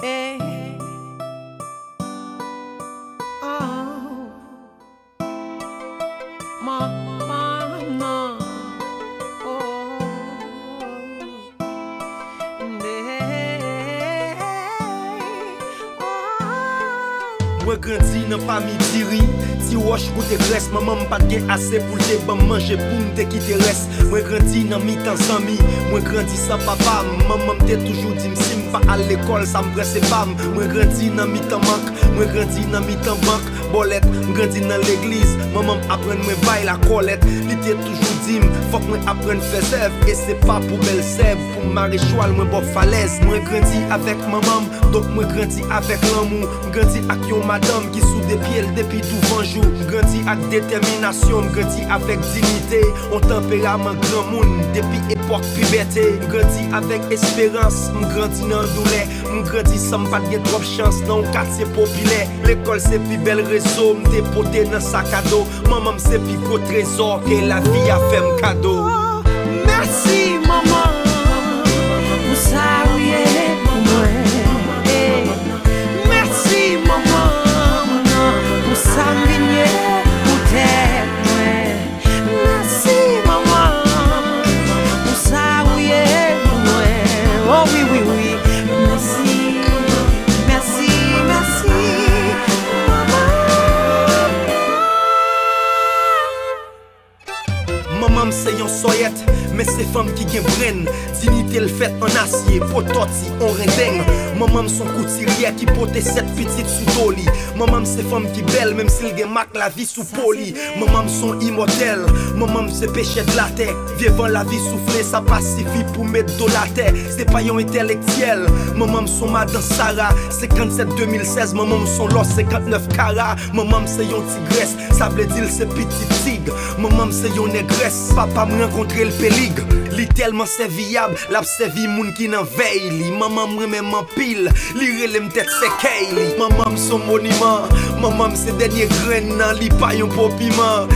Hey. Oh. Mama. Oh. Hey. Oh. Moi grandi dans famille Thierry, si wash côté graisse, maman pas gen assez pour te ban manger pour me te quitter reste. Moi grandi dans mi-temps amis, moi grandi sans papa, maman m'te toujours dit si m'pas à l'école ça me presse pas. Moi grandi dans mi-temps manque, moi grandi dans mi-temps banque, bolette, grandi dans l'église, maman apprend moi bail la colette. Li te toujours dit faut que moi apprenne faire sève et c'est pas pour belle sève, pour maréchal moi bon falaise. Moi grandi avec maman, donc moi grandi avec l'amour, grandi avec yon madame qui sous des pieds depuis tout bonjour. Grandi avec détermination, grandi avec dignité, on tempérament grand monde depuis époque puberté. Grandi avec espérance, grandi dans douleur, grandi sans pas de trop chance dans un quartier populaire. L'école c'est plus bel réseau, m'te poté dans sac à dos. Maman c'est plus gros trésor que la vie a fait un cadeau. Merci maman pour ça oui pour moi. Merci maman pour ça m'vigné pour t'aider. Merci maman pour ça oui pour moi. Oh oui oui oui. Merci merci merci maman. Maman c'est yon soyette, mais c'est femme qui gen brain. Dignité le fait en acier, pototi, on rendeng. Maman son couturière qui pote 7 petites sous doli. Maman c'est femme qui belle, même s'il gen mak la vie sous poli. Maman son immortel, maman c'est péché de la terre. Vivant la vie soufflée, ça pacifie pour mettre de la terre. C'est pas yon intellectuel, maman son madame Sarah. 57-2016, maman son los 59 carats. Maman c'est yon tigresse, ça veut dire c'est petit tigre. Maman c'est yon négresse, papa me rencontré le péligre. Li tellement serviable, la servi moun qui n'en veille li. Maman me même en pile, li relèm tête c'est Kayli. Maman son monument, maman c'est dernier grain nan, li pa yon popiment.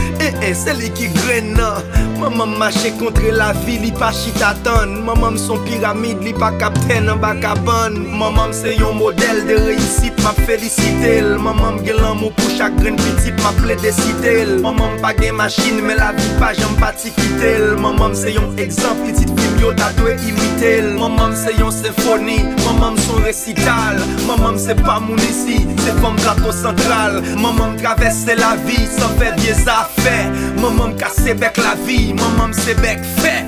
C'est li qui grain nan. Maman marche contre la vie, li pa chita tan. Maman son pyramide, li pa capitaine en bas cabane. Maman c'est yon modèle de réussite, m'a félicité. Maman gen l'amour pour chaque grain petit, m'a plébiscité. Maman pa gen machine, mais la vie pa j'aime pas ti quitter. Maman c'est yon exemple, petite film yo ta doit imiter. Maman c'est yon symphonie, maman son récital. Maman c'est pas mon ici, c'est comme plateau central. Maman traverse la vie sans faire des affaires. Maman casse bec la vie, maman c'est bec fait.